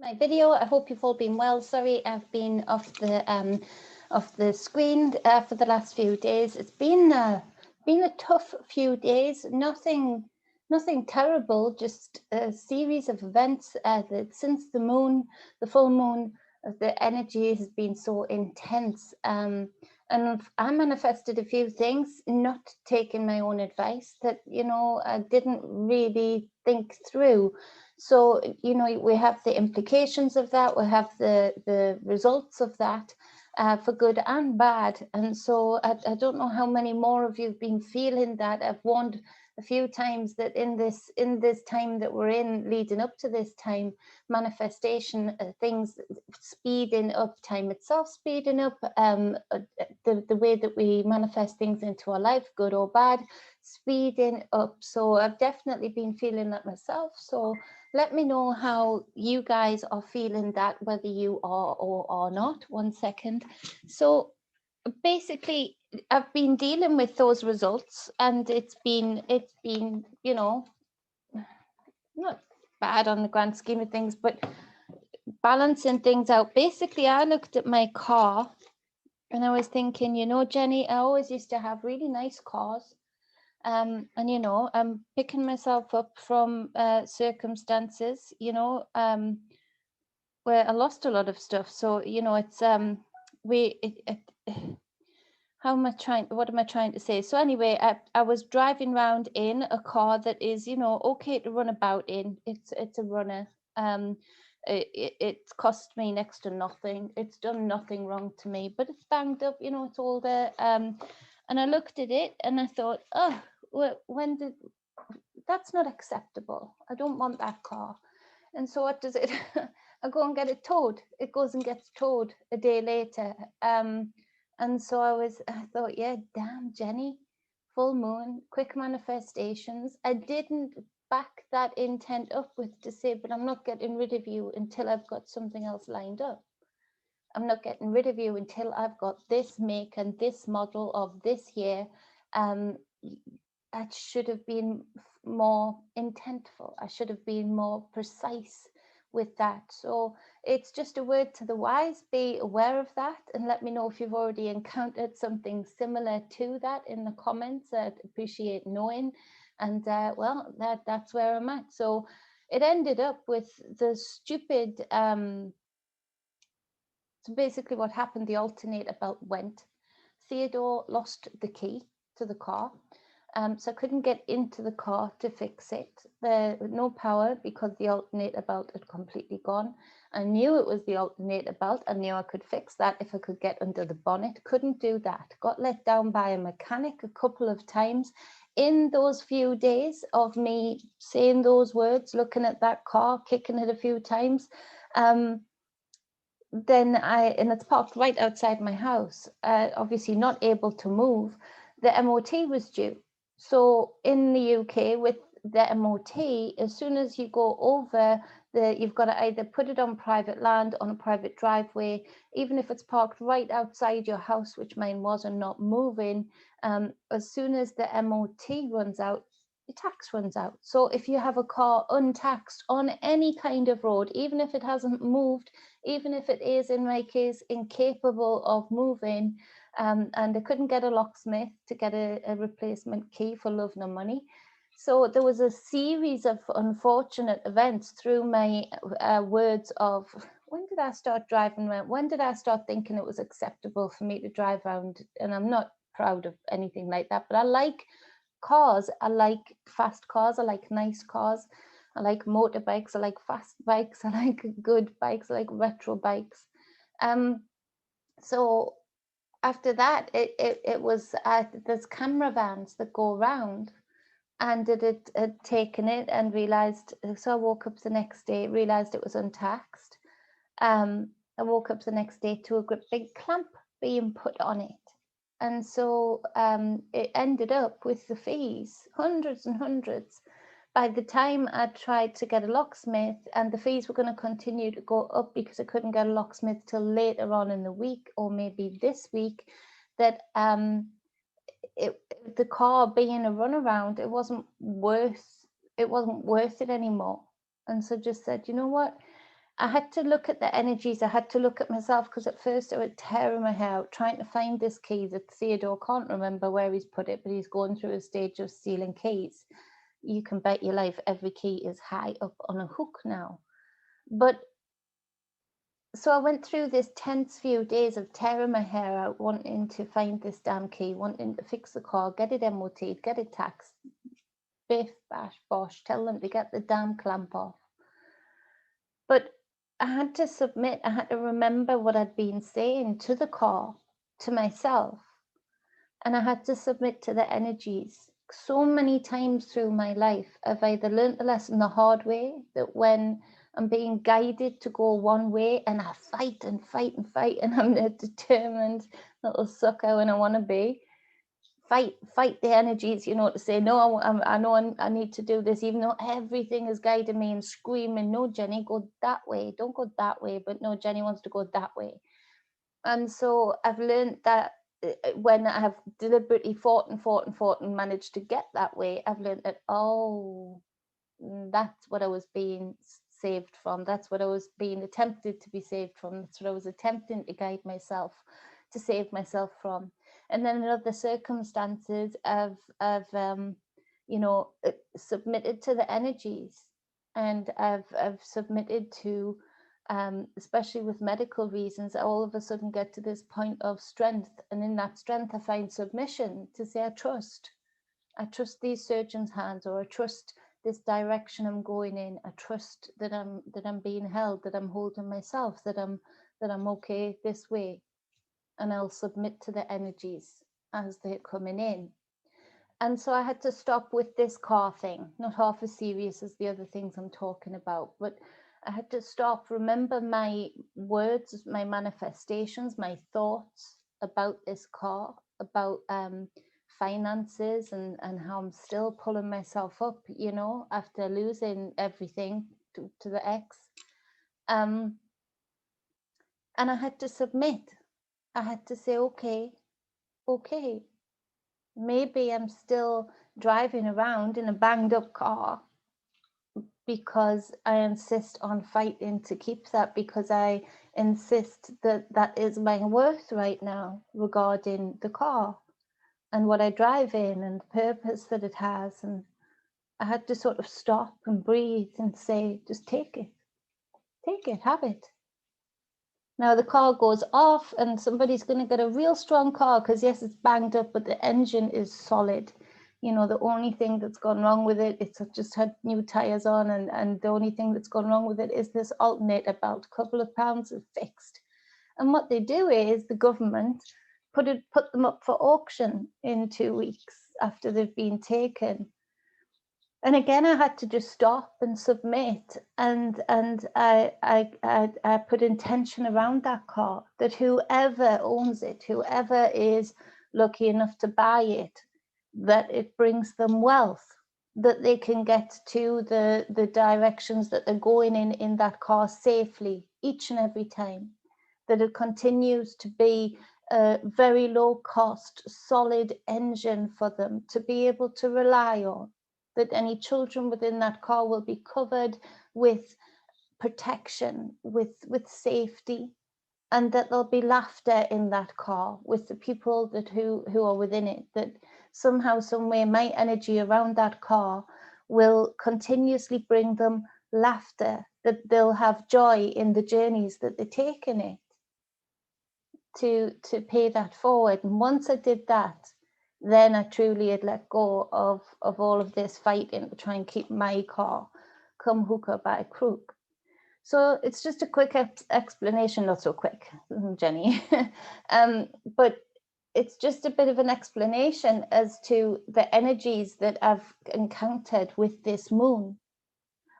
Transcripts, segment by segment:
my video. I hope you've all been well. Sorry, I've been off the screen for the last few days. It's been a tough few days. Nothing terrible. Just a series of events that since the full moon, the energy has been so intense. And I manifested a few things, not taking my own advice, that I didn't really think through. So we have the implications of that, we have the results of that, for good and bad. And so I don't know how many more of you have been feeling that. I've warned a few times that in this time that we're in, leading up to this time, manifestation, things speeding up, time itself speeding up, the way that we manifest things into our life, good or bad, speeding up. So I've definitely been feeling that myself. So let me know how you guys are feeling that, whether you are or are not. 1 second. So basically, I've been dealing with those results, and it's been not bad on the grand scheme of things, but balancing things out. Basically, I looked at my car and I was thinking, Jenny, I always used to have really nice cars. And I'm picking myself up from circumstances, where I lost a lot of stuff. So it's how am I trying? What am I trying to say? So anyway, I was driving around in a car that is okay to run about in. It's a runner. It's cost me next to nothing. It's done nothing wrong to me, but it's banged up. It's older. And I looked at it and I thought, oh, that's not acceptable. I don't want that car. And so what does it? I go and get it towed. It goes and gets towed a day later. And so I thought, yeah, damn, Jenny, full moon, quick manifestations. I didn't back that intent up with to say, but I'm not getting rid of you until I've got something else lined up. I'm not getting rid of you until I've got this make and this model of this year. I should have been more intentful. I should have been more precise with that. So it's just a word to the wise. Be aware of that and let me know if you've already encountered something similar to that in the comments. I'd appreciate knowing. And well, that's where I'm at. So it ended up with the stupid. So basically, what happened? The alternator belt went. Theodore lost the key to the car. So I couldn't get into the car to fix it. There was no power because the alternator belt had completely gone. I knew it was the alternator belt. I knew I could fix that if I could get under the bonnet. Couldn't do that. Got let down by a mechanic a couple of times. In those few days of me saying those words, looking at that car, kicking it a few times, and it's parked right outside my house, obviously not able to move. The MOT was due. So in the UK with the MOT, as soon as you go over you've got to either put it on private land, on a private driveway, even if it's parked right outside your house, which mine was, and not moving. As soon as the MOT runs out, your tax runs out. So if you have a car untaxed on any kind of road, even if it hasn't moved, even if it is, in my case, incapable of moving, and I couldn't get a locksmith to get a replacement key for love nor money. So there was a series of unfortunate events through my words of, when did I start driving around? When did I start thinking it was acceptable for me to drive around? And I'm not proud of anything like that, but I like cars. I like fast cars. I like nice cars. I like motorbikes. I like fast bikes. I like good bikes. I like retro bikes. So after that, it was there's camera vans that go around, and it had taken it and realized. So I woke up the next day, realized it was untaxed. I woke up the next day to a big clamp being put on it. And so it ended up with the fees, hundreds and hundreds. By the time I tried to get a locksmith, and the fees were going to continue to go up because I couldn't get a locksmith till later on in the week, or maybe this week, that the car being a runaround, it wasn't worth it anymore. And so just said, you know what? I had to look at the energies. I had to look at myself, because at first I was tearing my hair out trying to find this key that Theodore can't remember where he's put it, but he's going through a stage of stealing keys. You can bet your life every key is high up on a hook now. But so I went through this tense few days of tearing my hair out, wanting to find this damn key, wanting to fix the car, get it MOT'd, get it taxed, biff, bash, bosh, tell them to get the damn clamp off. But I had to submit, I had to remember what I'd been saying to the car, to myself. And I had to submit to the energies. So many times through my life, I've either learned the lesson the hard way, that when I'm being guided to go one way and I fight and fight and fight, and I'm a determined little sucker when I want to be, fight the energies, you know, to say, no, I know I need to do this, even though everything is guiding me and screaming, no, Jenny, go that way, don't go that way, but no, Jenny wants to go that way. And so I've learned that when I have deliberately fought and managed to get that way, I've learned that, oh, that's what I was being saved from. That's what I was being attempted to be saved from. That's what I was attempting to guide myself, to save myself from. And then in other circumstances, I've you know, submitted to the energies, and I've submitted to, especially with medical reasons, I all of a sudden get to this point of strength, and in that strength, I find submission to say, I trust these surgeons' hands, or I trust this direction I'm going in. I trust that I'm being held, that I'm holding myself, that I'm okay this way, and I'll submit to the energies as they're coming in. And so I had to stop with this car thing, not half as serious as the other things I'm talking about, but I had to stop, remember my words, my manifestations, my thoughts about this car, about finances, and how I'm still pulling myself up, you know, after losing everything to the ex. And I had to submit. I had to say, okay, maybe I'm still driving around in a banged up car because I insist on fighting to keep that, because I insist that that is my worth right now regarding the car and what I drive in and the purpose that it has. And I had to sort of stop and breathe and say, just take it, have it. Now the car goes off and somebody's going to get a real strong car, because yes, it's banged up, but the engine is solid. You know, the only thing that's gone wrong with it, it's just had new tires on, and the only thing that's gone wrong with it is this alternator belt. A couple of pounds is fixed. And what they do is the government put them up for auction in 2 weeks after they've been taken. And again, I had to just stop and submit, and I put intention around that car, that whoever owns it, whoever is lucky enough to buy it, that it brings them wealth, that they can get to the directions that they're going in that car safely each and every time, that it continues to be a very low cost, solid engine for them to be able to rely on, that any children within that car will be covered with protection, with safety, and that there'll be laughter in that car with the people that who are within it, that somehow, some way, my energy around that car will continuously bring them laughter, that they'll have joy in the journeys that they take in it, to pay that forward. And once I did that, then I truly had let go of all of this fighting to try and keep my car come hook or by crook. So it's just a quick explanation, not so quick, Jenny, but it's just a bit of an explanation as to the energies that I've encountered with this moon,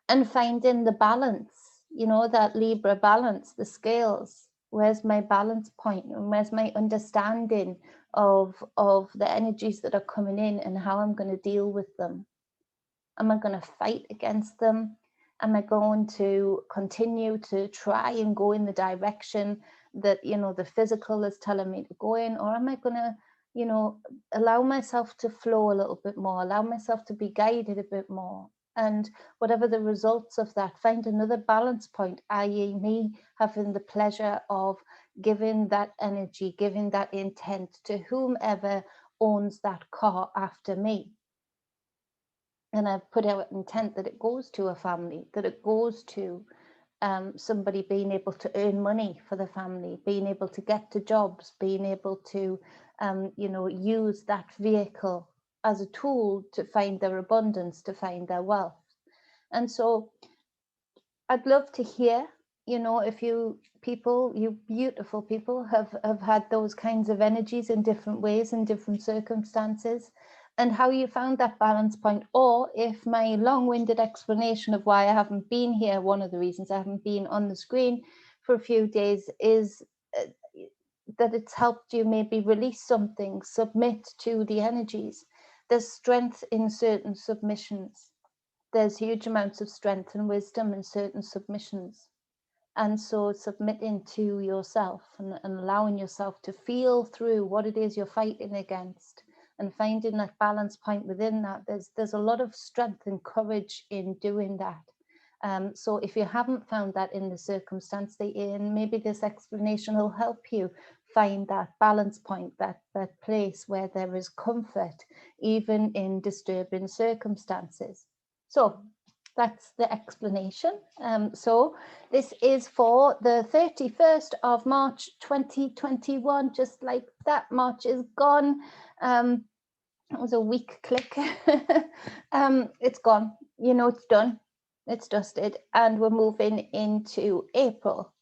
and finding the balance, you know, that Libra balance, the scales. Where's my balance point, and where's my understanding of the energies that are coming in, and how I'm going to deal with them? Am I going to fight against them? Am I going to continue to try and go in the direction that, you know, the physical is telling me to go in? Or am I going to, you know, allow myself to flow a little bit more, allow myself to be guided a bit more, And whatever the results of that, find another balance point, i.e. me having the pleasure of giving that energy, giving that intent to whomever owns that car after me. And I've put out intent that it goes to a family, that it goes to somebody being able to earn money for the family, being able to get to jobs, being able to, use that vehicle as a tool to find their abundance, to find their wealth. And so I'd love to hear, if you beautiful people have had those kinds of energies in different ways, in different circumstances, and how you found that balance point, or if my long-winded explanation of why I haven't been here, one of the reasons I haven't been on the screen for a few days, is that it's helped you maybe release something, submit to the energies. There's strength in certain submissions. There's huge amounts of strength and wisdom in certain submissions. And so submitting to yourself and allowing yourself to feel through what it is you're fighting against, and finding that balance point within that, there's a lot of strength and courage in doing that. So if you haven't found that in the circumstance they're in, maybe this explanation will help you find that balance point, that place where there is comfort, even in disturbing circumstances. So that's the explanation. So this is for the 31st of March 2021, just like that. March is gone. It was a weak click. It's gone, it's done, it's dusted, and we're moving into April.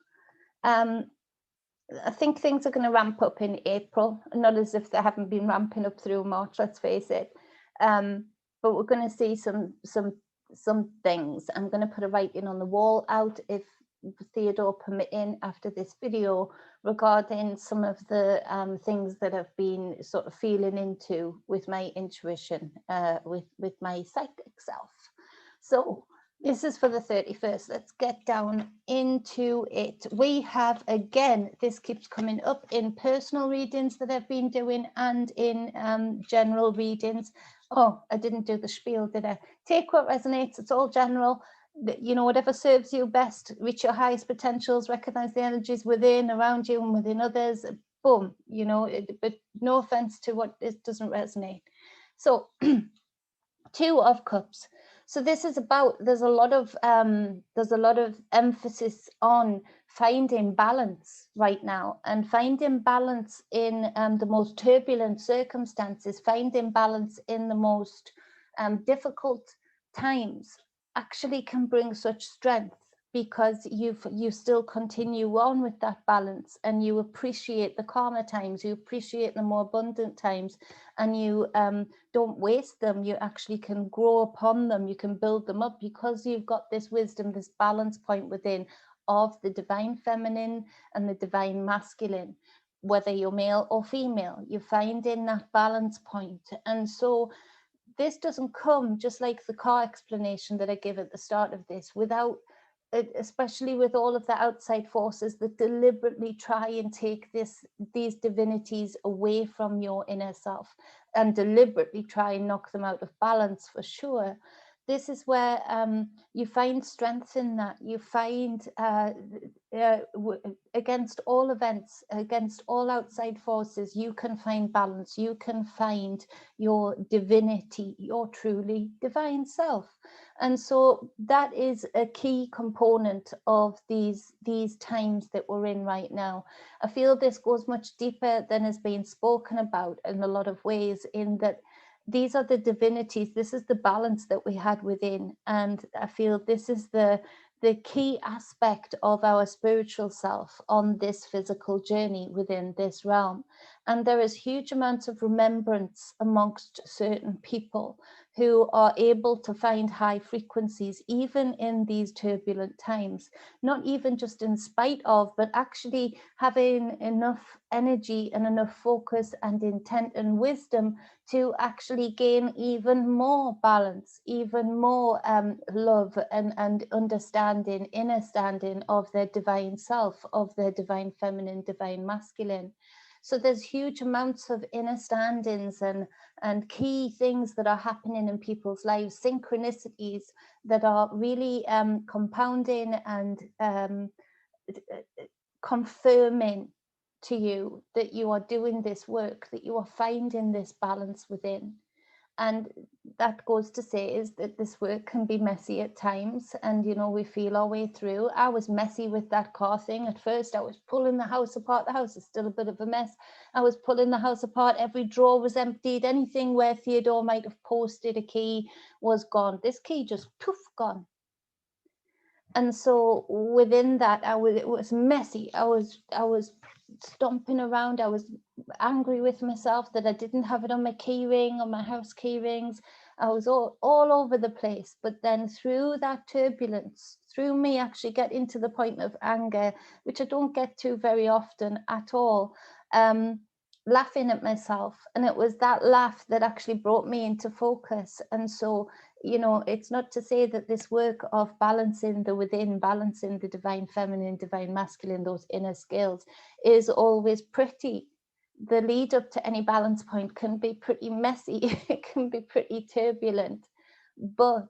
I think things are going to ramp up in April, not as if they haven't been ramping up through March, let's face it. But we're going to see some things. I'm going to put a writing on the wall out, if Theodore permitting, after this video, regarding some of the things that I've been sort of feeling into with my intuition, with my psychic self. So this is for the 31st. Let's get down into it. We have, again, this keeps coming up in personal readings that I've been doing and in general readings. Oh, I didn't do the spiel, did I? Take what resonates. It's all general. Whatever serves you best. Reach your highest potentials. Recognize the energies within, around you, and within others. Boom. But no offense to what it doesn't resonate. So, Two of Cups. So this is about, there's a lot of emphasis on finding balance right now, and finding balance in the most turbulent circumstances, finding balance in the most difficult times actually can bring such strength, because you still continue on with that balance, and you appreciate the calmer times, you appreciate the more abundant times, and you don't waste them. You actually can grow upon them, you can build them up, because you've got this wisdom, this balance point within of the divine feminine and the divine masculine, whether you're male or female. You're finding that balance point. And so this doesn't come, just like the car explanation that I give at the start of this, without, especially with all of the outside forces that deliberately try and take these divinities away from your inner self, and deliberately try and knock them out of balance, for sure. This is where you find strength in that. You find against all events, against all outside forces, you can find balance. You can find your divinity, your truly divine self. And so that is a key component of these times that we're in right now. I feel this goes much deeper than has been spoken about in a lot of ways, in that these are the divinities, this is the balance that we had within. And I feel this is the key aspect of our spiritual self on this physical journey within this realm. And there is huge amounts of remembrance amongst certain people who are able to find high frequencies, even in these turbulent times, not even just in spite of, but actually having enough energy and enough focus and intent and wisdom to actually gain even more balance, even more love and understanding, inner standing of their divine self, of their divine feminine, divine masculine. So there's huge amounts of understandings and key things that are happening in people's lives, synchronicities that are really compounding and confirming to you that you are doing this work, that you are finding this balance within. And that goes to say is that this work can be messy at times, and you know, we feel our way through. I was messy with that car thing at first. I was pulling the house apart. The house is still a bit of a mess. I was pulling the house apart. Every drawer was emptied. Anything where Theodore might have posted a key was gone. This key just poof, gone. And so within that, it was messy. I was stomping around. I was angry with myself that I didn't have it on my key ring, on my house key rings. I was all over the place. But then through that turbulence, through me actually getting to the point of anger, which I don't get to very often at all, laughing at myself. And it was that laugh that actually brought me into focus. And so, you know, it's not to say that this work of balancing the within, balancing the divine feminine, divine masculine, those inner skills, is always pretty. The lead up to any balance point can be pretty messy. It can be pretty turbulent, but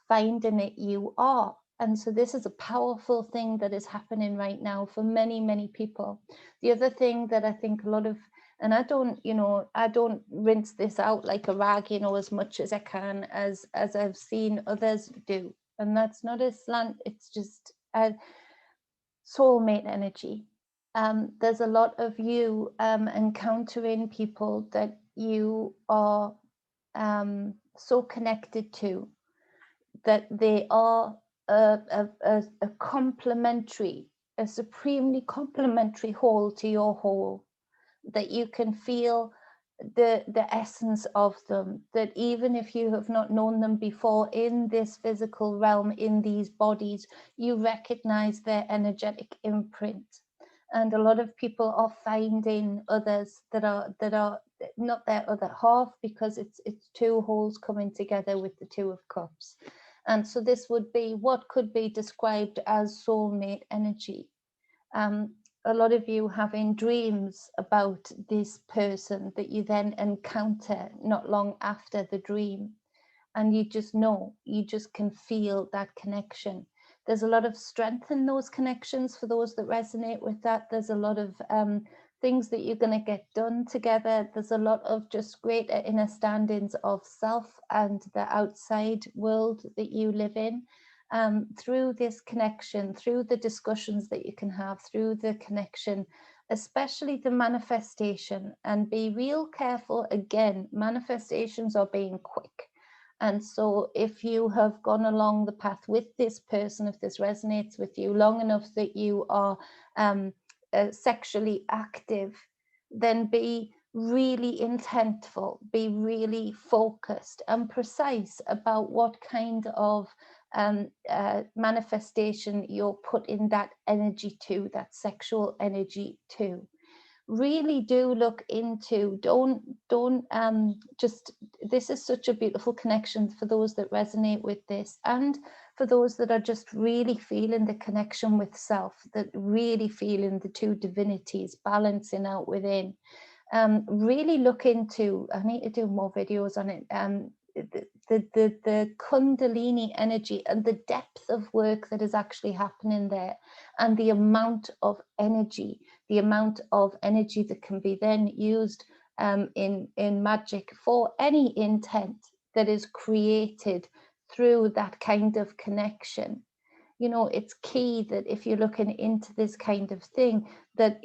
finding it, you are. And so this is a powerful thing that is happening right now for many, many people. The other thing that I think a lot of, and I don't, you know, I don't rinse this out like a rag, you know, as much as I can, as I've seen others do. And that's not a slant, it's just a soulmate energy. There's a lot of you encountering people that you are so connected to, that they are a complementary, a supremely complementary whole to your whole, that you can feel the essence of them, that even if you have not known them before in this physical realm, in these bodies, you recognize their energetic imprint. And a lot of people are finding others that are not their other half, because it's two wholes coming together with the Two of Cups. And so this would be what could be described as soulmate energy. A lot of you having dreams about this person that you then encounter not long after the dream. And you just know, you just can feel that connection. There's a lot of strength in those connections for those that resonate with that. There's a lot of things that you're going to get done together. There's a lot of just greater understandings of self and the outside world that you live in. Through this connection, through the discussions that you can have, through the connection, especially the manifestation. And be real careful, again, manifestations are being quick. And so if you have gone along the path with this person, if this resonates with you long enough that you are sexually active, then be really intentful, be really focused and precise about what kind of manifestation you're putting that energy to, that sexual energy to. Really do look into, don't just, this is such a beautiful connection for those that resonate with this, and for those that are just really feeling the connection with self, that really feeling the two divinities balancing out within. Really look into, I need to do more videos on it, the Kundalini energy and the depth of work that is actually happening there, and the amount of energy that can be then used in magic for any intent that is created through that kind of connection. You know, it's key that if you're looking into this kind of thing, that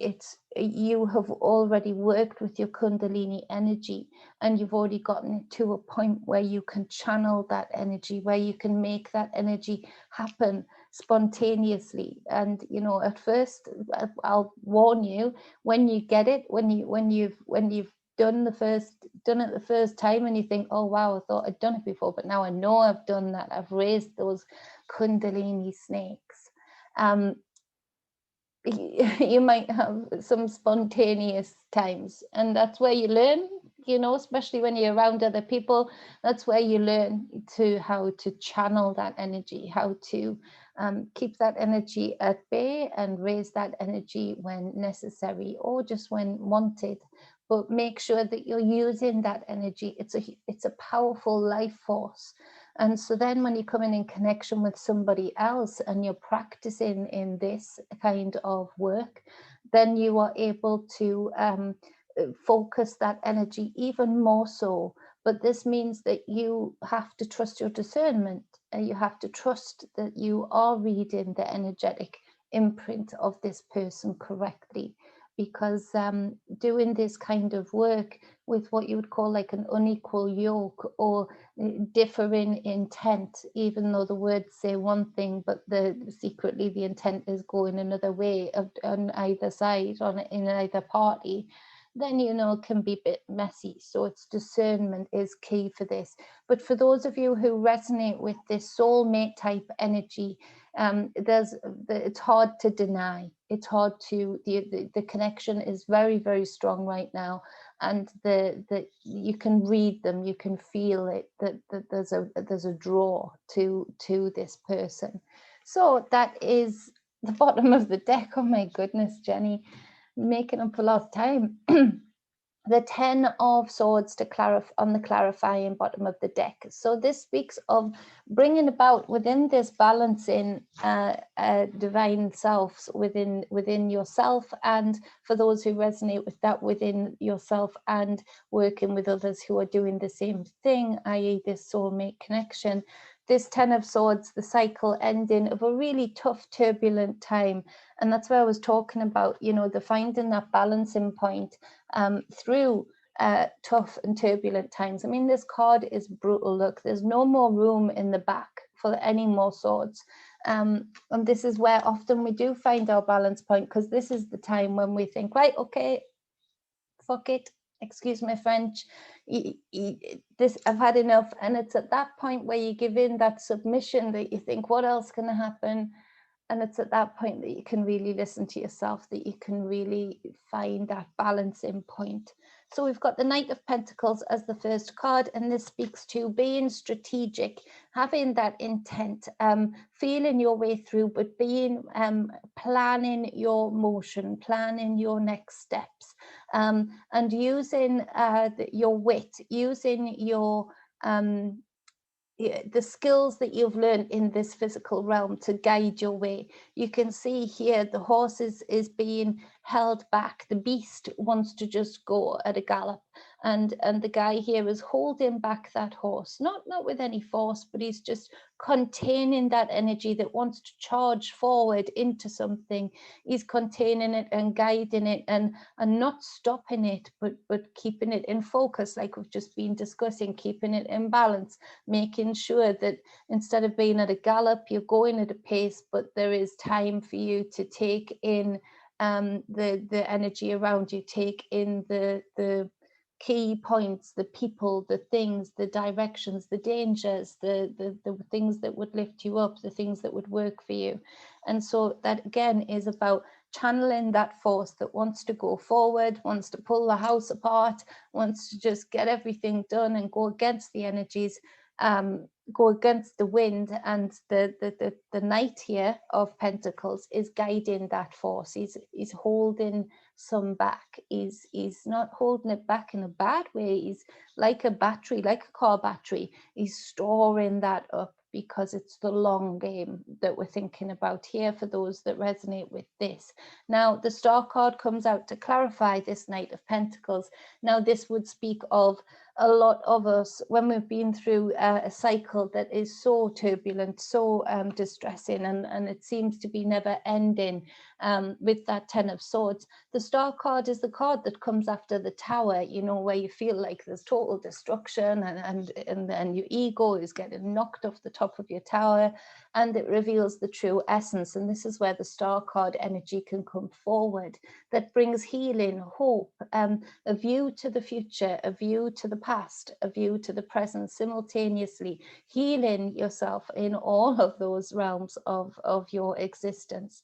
you have already worked with your Kundalini energy, and you've already gotten it to a point where you can channel that energy, where you can make that energy happen spontaneously. And you know, at first, I'll warn you, when you get it, when you've done it the first time, and you think, oh wow, I thought I'd done it before, but now I know I've done that, I've raised those Kundalini snakes. You might have some spontaneous times, and that's where you learn, you know, especially when you're around other people. That's where you learn how to channel that energy, how to keep that energy at bay and raise that energy when necessary or just when wanted. But make sure that you're using that energy. It's a powerful life force. And so then when you come in connection with somebody else and you're practicing in this kind of work, then you are able to focus that energy even more so. But this means that you have to trust your discernment. You have to trust that you are reading the energetic imprint of this person correctly, because doing this kind of work with what you would call like an unequal yoke or differing intent, even though the words say one thing, but secretly the intent is going another way on either side, in either party, then, you know, it can be a bit messy. So it's discernment is key for this. But for those of you who resonate with this soulmate type energy, it's hard to deny. It's hard to, the connection is very, very strong right now. And you can read them, you can feel it, that there's a draw to this person. So that is the bottom of the deck. Oh my goodness, Jenny, making up a lot of time. The 10 of Swords to on the clarifying bottom of the deck. So this speaks of bringing about within this balancing divine selves within yourself, and for those who resonate with that, within yourself and working with others who are doing the same thing, i.e. this soulmate connection. This 10 of Swords, the cycle ending of a really tough, turbulent time. And that's where I was talking about, you know, the finding that balancing point through tough and turbulent times. I mean, this card is brutal. Look, there's no more room in the back for any more swords. And this is where often we do find our balance point, because this is the time when we think, right, okay, fuck it, excuse my French, I've had enough. And it's at that point where you give in that submission that you think, what else can happen? And it's at that point that you can really listen to yourself, that you can really find that balancing point. So we've got the Knight of Pentacles as the first card, and this speaks to being strategic, having that intent, feeling your way through, but being planning your motion, planning your next steps, and using your wit, using your the skills that you've learned in this physical realm to guide your way. You can see here the horse is being held back. The beast wants to just go at a gallop, and the guy here is holding back that horse, not with any force, but he's just containing that energy that wants to charge forward into something. He's containing it and guiding it and not stopping it, but keeping it in focus, like we've just been discussing, keeping it in balance, making sure that instead of being at a gallop, you're going at a pace, but there is time for you to take in the energy around you, take in the key points, the people, the things, the directions, the dangers, the things that would lift you up, the things that would work for you. And so that again is about channeling that force that wants to go forward, wants to pull the house apart, wants to just get everything done and go against the energies, go against the wind. And the Knight here of Pentacles is guiding that force. He's holding some back. He's not holding it back in a bad way. He's like a battery, like a car battery. He's storing that up, because it's the long game that we're thinking about here for those that resonate with this. Now, the Star card comes out to clarify this Knight of Pentacles. Now, this would speak of a lot of us when we've been through a cycle that is so turbulent, so distressing, and it seems to be never ending with that 10 of Swords. The Star card is the card that comes after the Tower, you know, where you feel like there's total destruction and your ego is getting knocked off the top of your tower, and it reveals the true essence. And this is where the Star card energy can come forward, that brings healing, hope, a view to the future, a view to the past, a view to the present, simultaneously healing yourself in all of those realms of your existence,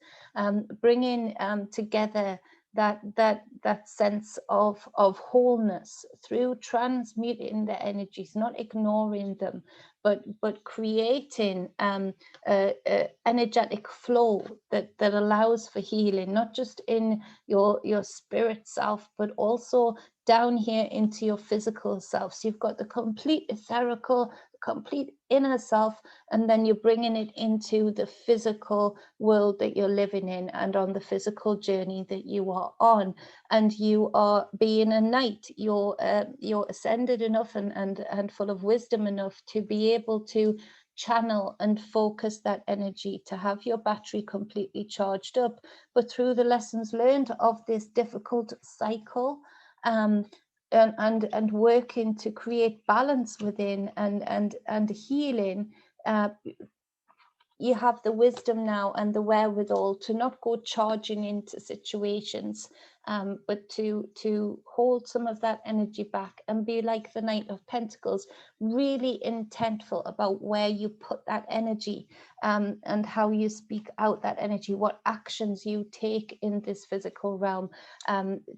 bringing together that sense of wholeness through transmuting the energies, not ignoring them, but creating a energetic flow that allows for healing, not just in your spirit self, but also down here into your physical self. So you've got the complete etherical, the complete inner self, and then you're bringing it into the physical world that you're living in and on the physical journey that you are on. And you are being a knight, you're ascended enough and full of wisdom enough to be able to channel and focus that energy, to have your battery completely charged up. But through the lessons learned of this difficult cycle, and working to create balance within and healing, you have the wisdom now and the wherewithal to not go charging into situations, but to hold some of that energy back and be like the Knight of Pentacles, really intentful about where you put that energy, and how you speak out that energy, what actions you take in this physical realm,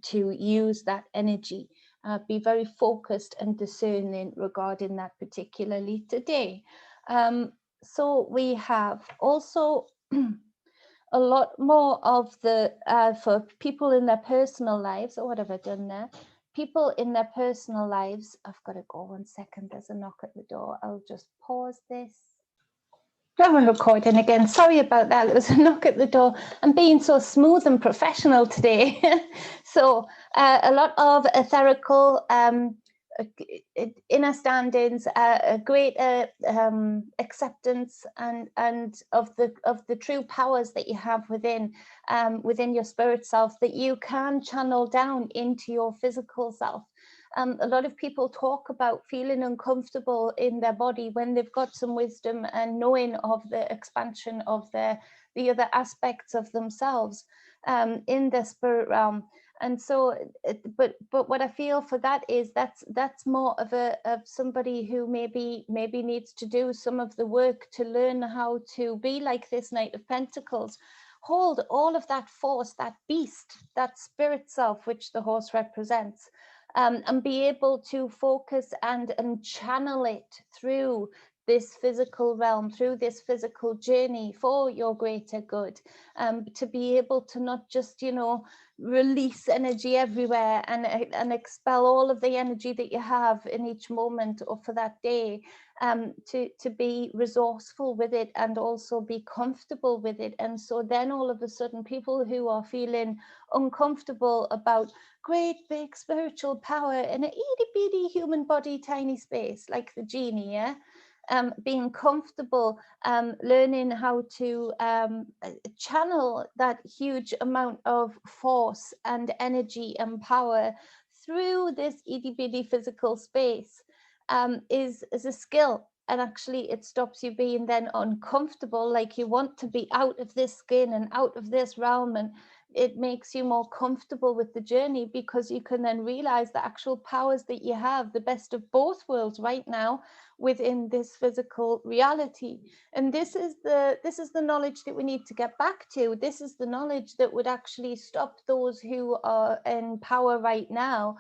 to use that energy. Be very focused and discerning regarding that, particularly today. So we have also a lot more of the, for people in their personal lives, or what have I done there? People in their personal lives, I've got to go 1 second, there's a knock at the door. I'll just pause this. I'm recording again, sorry about that, there was a knock at the door. I'm being so smooth and professional today. So a lot of etherical, inner standings, a greater acceptance and of the true powers that you have within your spirit self, that you can channel down into your physical self. A lot of people talk about feeling uncomfortable in their body when they've got some wisdom and knowing of the expansion of the other aspects of themselves in the spirit realm. And so, but what I feel for that is that's more of somebody who maybe needs to do some of the work to learn how to be like this Knight of Pentacles, hold all of that force, that beast, that spirit self, which the horse represents, and be able to focus and channel it through this physical realm, through this physical journey for your greater good, to be able to not just, release energy everywhere and expel all of the energy that you have in each moment or for that day, to be resourceful with it and also be comfortable with it. And so then all of a sudden, people who are feeling uncomfortable about great big spiritual power in an itty bitty human body, tiny space like the genie, yeah, being comfortable, learning how to channel that huge amount of force and energy and power through this itty bitty physical space, is a skill. And actually it stops you being then uncomfortable, like you want to be out of this skin and out of this realm, and it makes you more comfortable with the journey, because you can then realize the actual powers that you have, the best of both worlds right now within this physical reality. And this is the knowledge that we need to get back to. This is the knowledge that would actually stop those who are in power right now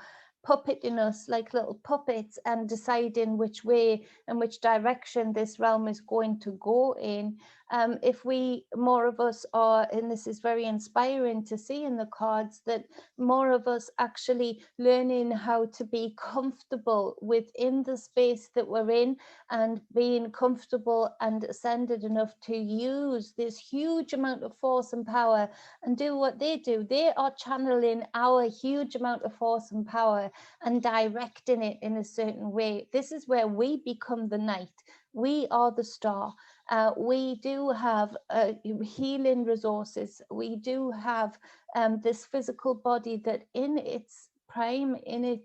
puppeting us like little puppets and deciding which way and which direction this realm is going to go in. If we, more of us are, and this is very inspiring to see in the cards, that more of us actually learning how to be comfortable within the space that we're in, and being comfortable and ascended enough to use this huge amount of force and power and do what they do. They are channeling our huge amount of force and power and directing it in a certain way. This is where we become the knight. We are the star. We do have healing resources. We do have this physical body that in its prime, even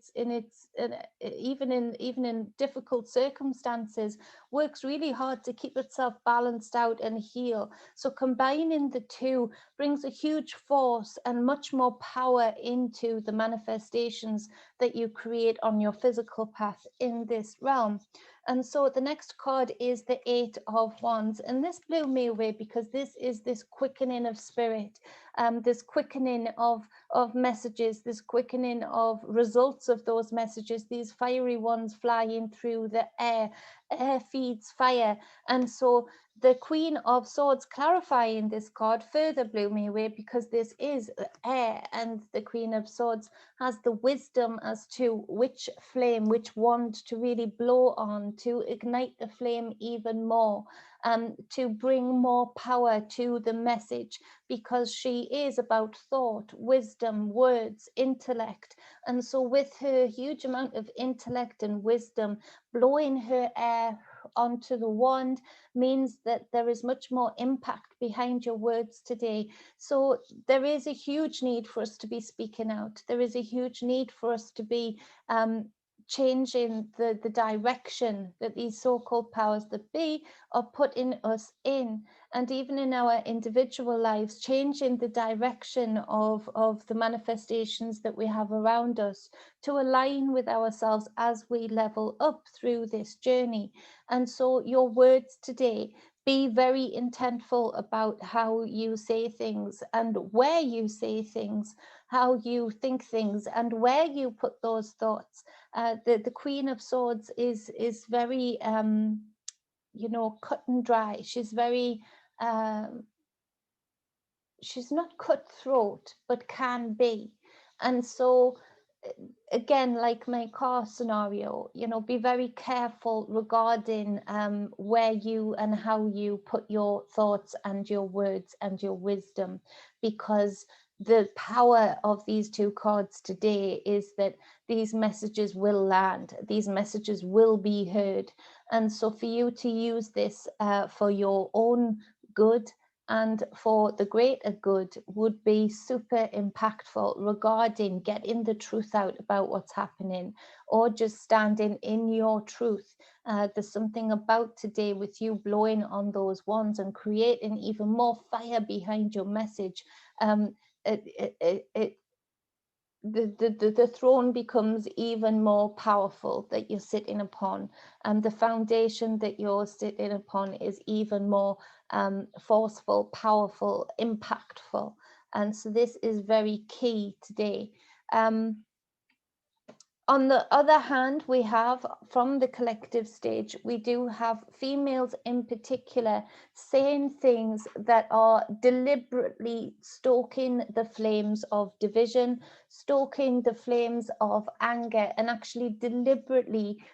in difficult circumstances, works really hard to keep itself balanced out and heal. So combining the two brings a huge force and much more power into the manifestations that you create on your physical path in this realm. And so the next card is the Eight of Wands. And this blew me away because this is this quickening of spirit, this quickening of messages, this quickening of results of those messages, these fiery ones flying through the air. Air feeds fire. And so the Queen of Swords clarifying this card further blew me away because this is air, and the Queen of Swords has the wisdom as to which flame, which wand to really blow on, to ignite the flame even more, to bring more power to the message, because she is about thought, wisdom, words, intellect. And so with her huge amount of intellect and wisdom, blowing her air onto the wand means that there is much more impact behind your words today. So there is a huge need for us to be speaking out. There is a huge need for us to be changing the direction that these so-called powers that be are putting us in, and even in our individual lives, changing the direction of the manifestations that we have around us to align with ourselves as we level up through this journey. And so your words today, be very intentful about how you say things and where you say things, how you think things and where you put those thoughts. The Queen of Swords is very, you know, cut and dry. She's very, she's not cutthroat, but can be. And so again, like my car scenario, you know, be very careful regarding where you and how you put your thoughts and your words and your wisdom, because the power of these two cards today is that these messages will land, these messages will be heard. And so for you to use this for your own good and for the greater good would be super impactful regarding getting the truth out about what's happening, or just standing in your truth. There's something about today with you blowing on those wands and creating even more fire behind your message. The throne becomes even more powerful that you're sitting upon, and the foundation that you're sitting upon is even more forceful, powerful, impactful. And so this is very key today. On the other hand, we have from the collective stage, we do have females in particular saying things that are deliberately stoking the flames of division, stoking the flames of anger, and actually deliberately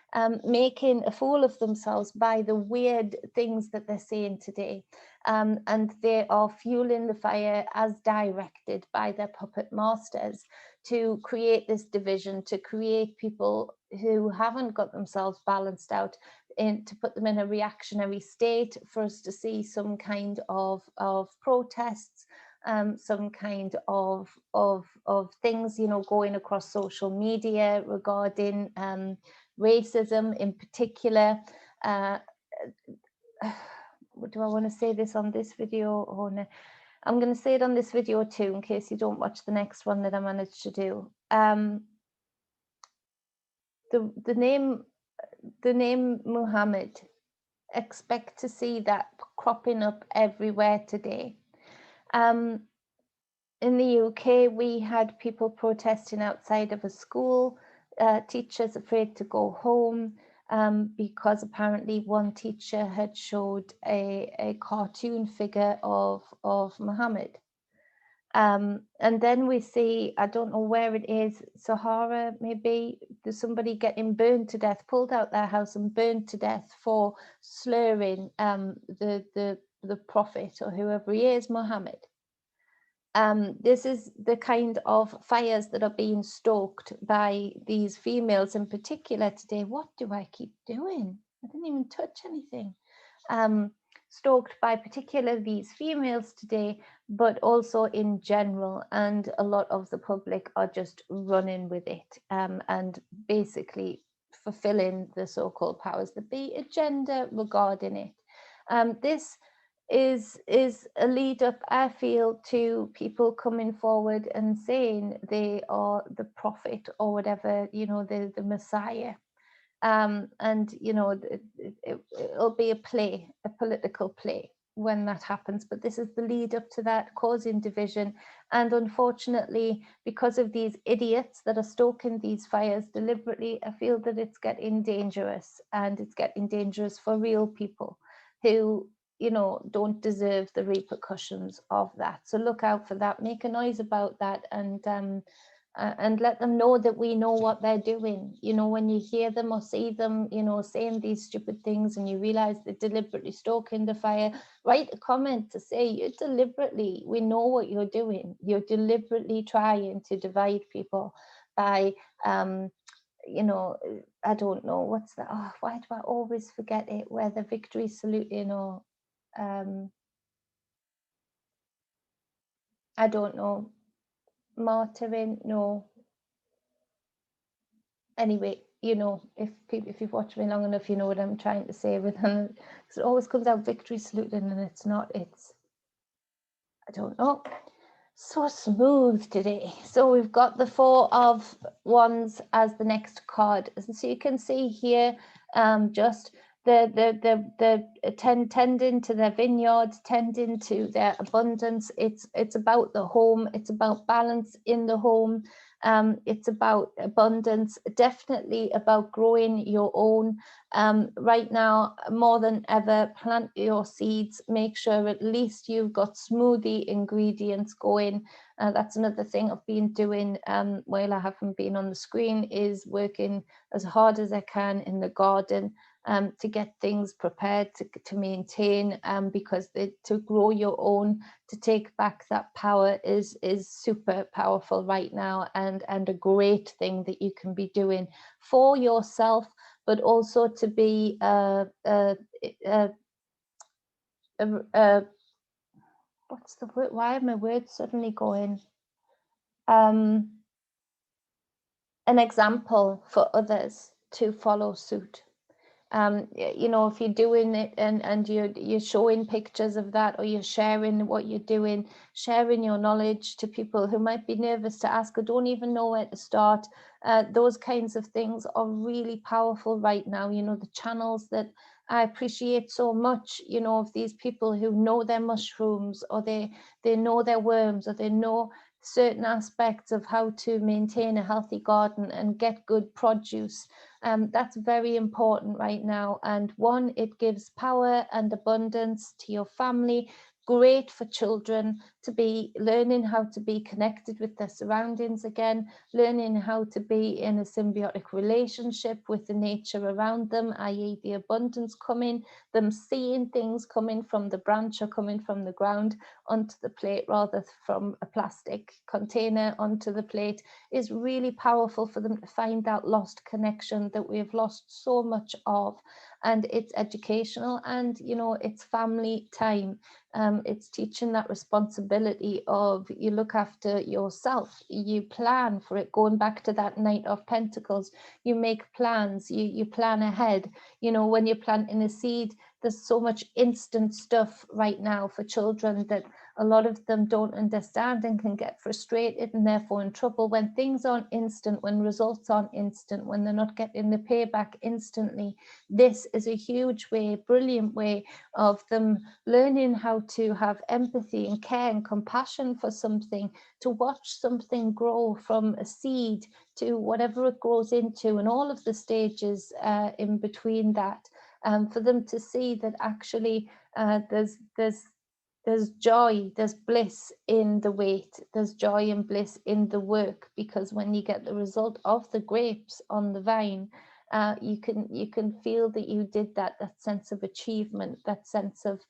making a fool of themselves by the weird things that they're saying today. And they are fueling the fire as directed by their puppet masters to create this division, to create people who haven't got themselves balanced out, to put them in a reactionary state, for us to see some kind of protests, some kind of things, you know, going across social media regarding racism in particular. Do I want to say this on this video or no? I'm going to say it on this video too, in case you don't watch the next one that I managed to do. The name Muhammad, expect to see that cropping up everywhere today. In the UK, we had people protesting outside of a school, teachers afraid to go home, because apparently one teacher had showed a cartoon figure of Muhammad. And then we see, I don't know where it is, Sahara maybe, there's somebody getting burned to death, pulled out their house and burned to death for slurring the prophet, or whoever he is, Muhammad. This is the kind of fires that are being stoked by these females in particular today. What do I keep doing? I didn't even touch anything. Stoked by particularly these females today, but also in general, and a lot of the public are just running with it, and basically fulfilling the so-called powers that be, agenda regarding it. This is a lead up, I feel, to people coming forward and saying they are the prophet or whatever, you know, the Messiah. And you know, it'll be a play, a political play when that happens, but this is the lead up to that, causing division. And unfortunately, because of these idiots that are stoking these fires deliberately, I feel that it's getting dangerous, and it's getting dangerous for real people who, you know, don't deserve the repercussions of that. So look out for that, make a noise about that, and let them know that we know what they're doing. You know, when you hear them or see them, you know, saying these stupid things, and you realize they're deliberately stoking the fire, write a comment to say, you're deliberately, we know what you're doing. You're deliberately trying to divide people by, you know, I don't know, what's that? Oh, why do I always forget it? Where the victory saluting, or I don't know, martyring, no. Anyway, you know, if you've watched me long enough, you know what I'm trying to say with them. Because it always comes out victory saluting, and it's not. It's, I don't know. So smooth today. So we've got the 4 of Wands as the next card, and so you can see here, just the tending to their vineyards, tending to their abundance. It's about the home. It's about balance in the home. It's about abundance, definitely about growing your own. Right now, more than ever, plant your seeds. Make sure at least you've got smoothie ingredients going. That's another thing I've been doing while I haven't been on the screen, is working as hard as I can in the garden to get things prepared to maintain, because to grow your own, to take back that power is super powerful right now, and a great thing that you can be doing for yourself, but also to be what's the word? Why are my words suddenly going? An example for others to follow suit. You know, if you're doing it and you're showing pictures of that, or you're sharing what you're doing, sharing your knowledge to people who might be nervous to ask or don't even know where to start, those kinds of things are really powerful right now. You know, the channels that I appreciate so much, you know, of these people who know their mushrooms, or they know their worms, or they know certain aspects of how to maintain a healthy garden and get good produce. That's very important right now. And one, it gives power and abundance to your family. Great for children to be learning how to be connected with their surroundings again, learning how to be in a symbiotic relationship with the nature around them, i.e. the abundance coming, them seeing things coming from the branch or coming from the ground onto the plate, rather from a plastic container onto the plate, is really powerful for them to find that lost connection that we have lost so much of. And it's educational, and you know, it's family time. It's teaching that responsibility of, you look after yourself, you plan for it, going back to that Knight of Pentacles, you make plans, you plan ahead. You know, when you're planting a seed, there's so much instant stuff right now for children that a lot of them don't understand and can get frustrated and therefore in trouble when things aren't instant, when results aren't instant, when they're not getting the payback instantly. This is a huge way, brilliant way of them learning how to have empathy and care and compassion for something, to watch something grow from a seed to whatever it grows into, and all of the stages in between that, for them to see that actually there's joy, there's bliss in the wait, there's joy and bliss in the work, because when you get the result of the grapes on the vine, you can feel that you did that sense of achievement, that sense of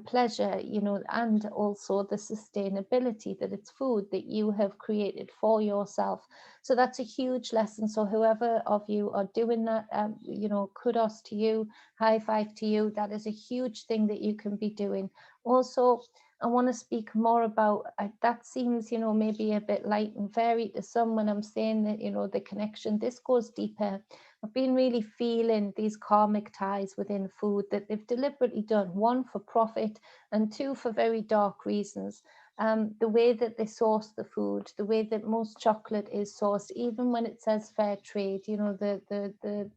pleasure, you know, and also the sustainability, that it's food that you have created for yourself. So that's a huge lesson. So whoever of you are doing that, you know, kudos to you, high five to you. That is a huge thing that you can be doing. Also, I want to speak more about that. Seems, you know, maybe a bit light and fairy to some when I'm saying that, you know, the connection, this goes deeper. I've been really feeling these karmic ties within food that they've deliberately done, one for profit and two for very dark reasons. The way that they source the food, the way that most chocolate is sourced, even when it says fair trade, you know, the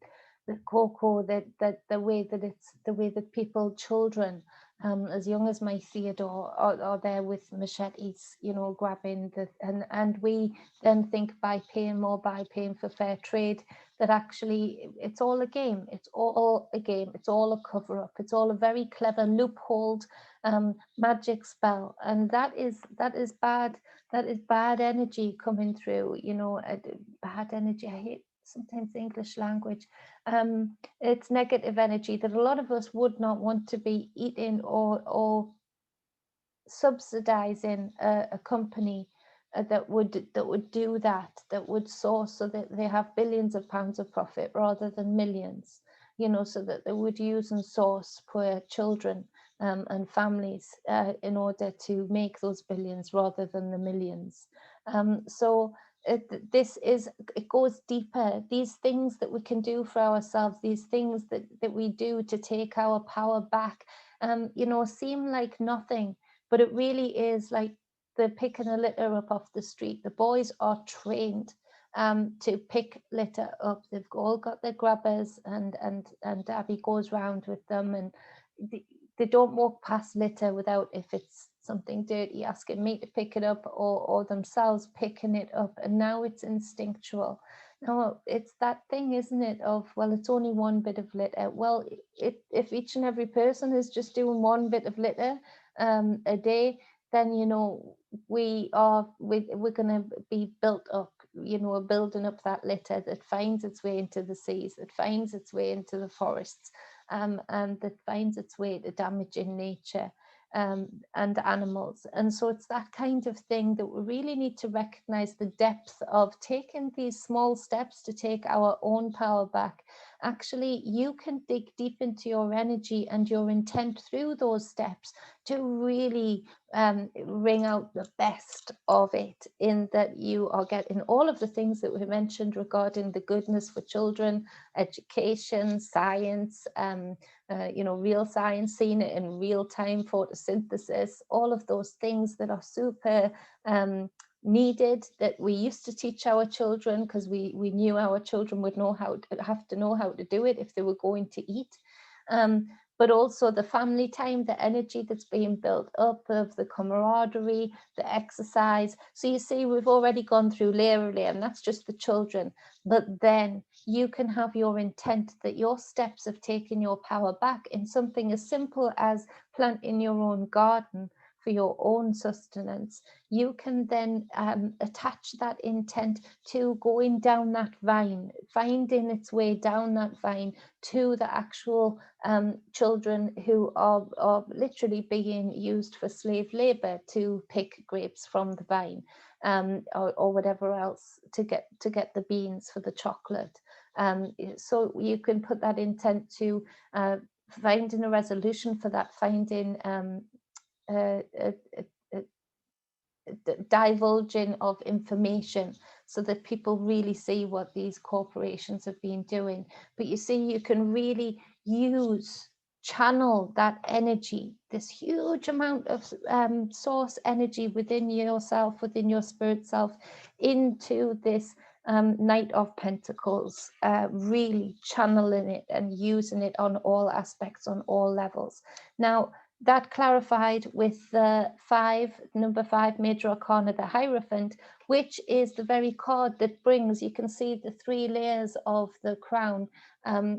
cocoa, that the way that it's, the way that people, children, as young as my Theodore, are there with machetes, you know, grabbing the, and we then think by paying more, by paying for fair trade, that actually it's all a game. It's all a game. It's all a cover up. It's all a very clever loopholed magic spell, and that is bad. That is bad energy coming through. You know, bad energy. I hate sometimes the English language. It's negative energy that a lot of us would not want to be eating or subsidizing a company that would do that, that would source so that they have billions of pounds of profit rather than millions, you know, so that they would use and source poor children and families in order to make those billions rather than the millions. So this is, it goes deeper. These things that we can do for ourselves, these things that we do to take our power back, you know, seem like nothing, but it really is like they're picking a litter up off the street. The boys are trained to pick litter up. They've all got their grabbers, and Abby goes round with them, and they don't walk past litter without, if it's something dirty, asking me to pick it up, or themselves picking it up. And now it's instinctual. Now it's that thing, isn't it, of, well, it's only one bit of litter. Well, if each and every person is just doing one bit of litter a day, then, you know, we're going to be built up, you know, building up that litter that finds its way into the seas, that finds its way into the forests, and that finds its way to damaging nature and animals. And so it's that kind of thing that we really need to recognize, the depth of taking these small steps to take our own power back. Actually, you can dig deep into your energy and your intent through those steps to really wring out the best of it, in that you are getting all of the things that we mentioned regarding the goodness for children, education, science, you know, real science, seeing it in real time, photosynthesis, all of those things that are super needed, that we used to teach our children because we knew our children would have to know how to do it if they were going to eat. But also the family time, the energy that's being built up, of the camaraderie, the exercise. So you see, we've already gone through layer, and that's just the children. But then you can have your intent, that your steps of taking your power back in something as simple as planting your own garden for your own sustenance. You can then attach that intent to going down that vine, finding its way down that vine to the actual children who are literally being used for slave labor to pick grapes from the vine, or whatever else, to get the beans for the chocolate. So you can put that intent to finding a resolution for that, finding divulging of information, so that people really see what these corporations have been doing. But you see, you can really channel that energy, this huge amount of source energy within yourself, within your spirit self, into this Knight of Pentacles, really channeling it and using it on all aspects, on all levels. Now, that clarified with the number 5 major arcana, the Hierophant, which is the very card that brings, you can see the 3 layers of the crown.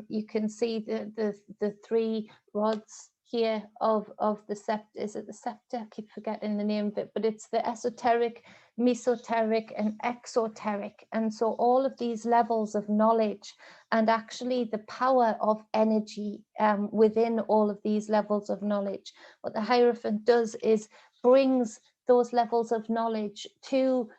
You can see the 3 rods here of the scepter. Is it the scepter? I keep forgetting the name of it, but it's the esoteric, mesoteric, and exoteric. And so all of these levels of knowledge, and actually the power of energy within all of these levels of knowledge. What the Hierophant does is brings those levels of knowledge to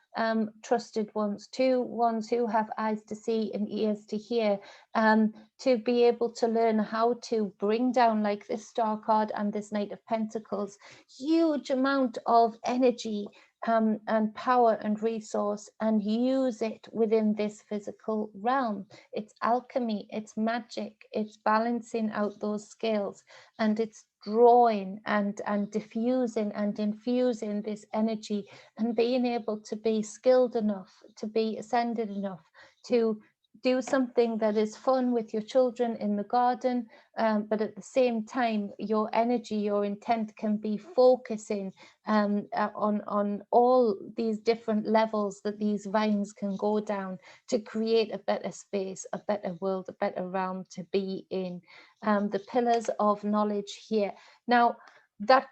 trusted ones, to ones who have eyes to see and ears to hear, to be able to learn how to bring down, like this Star card and this Knight of Pentacles, huge amount of energy and power and resource, and use it within this physical realm. It's alchemy, it's magic, it's balancing out those scales, and it's drawing and diffusing and infusing this energy, and being able to be skilled enough, to be ascended enough, to do something that is fun with your children in the garden, but at the same time your energy, your intent can be focusing on all these different levels that these vines can go down to create a better space, a better world, a better realm to be in. The pillars of knowledge here. Now, that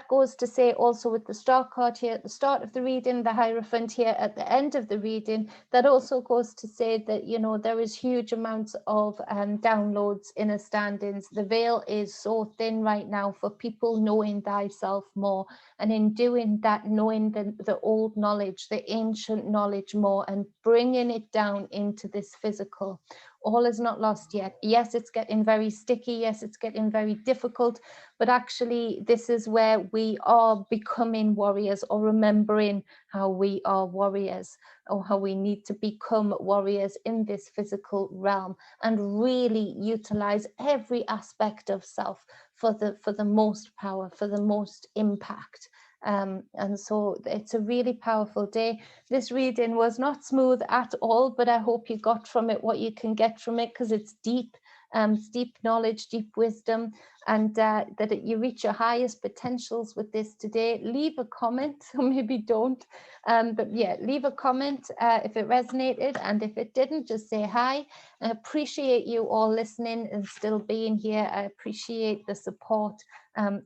goes to say also with the star card here at the start of the reading, the Hierophant here at the end of the reading, that also goes to say that, you know, there is huge amounts of downloads, understandings. The veil is so thin right now for people knowing thyself more, and in doing that, knowing the old knowledge, the ancient knowledge more, and bringing it down into this physical. All is not lost yet. Yes, it's getting very sticky. Yes, it's getting very difficult. But actually, this is where we are becoming warriors, or remembering how we are warriors, or how we need to become warriors in this physical realm, and really utilize every aspect of self for the most power, for the most impact. And so it's a really powerful day. This reading was not smooth at all, but I hope you got from it what you can get from it, because it's deep. It's deep knowledge, deep wisdom, and that you reach your highest potentials with this today. Leave a comment, or maybe don't, but yeah, leave a comment if it resonated, and if it didn't, just say hi. I appreciate you all listening and still being here. I appreciate the support.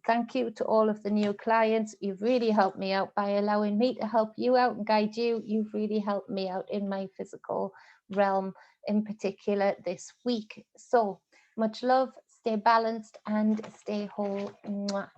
Thank you to all of the new clients. You've really helped me out by allowing me to help you out and guide you. You've really helped me out in my physical realm in particular this week. So much love, stay balanced and stay whole. Mwah.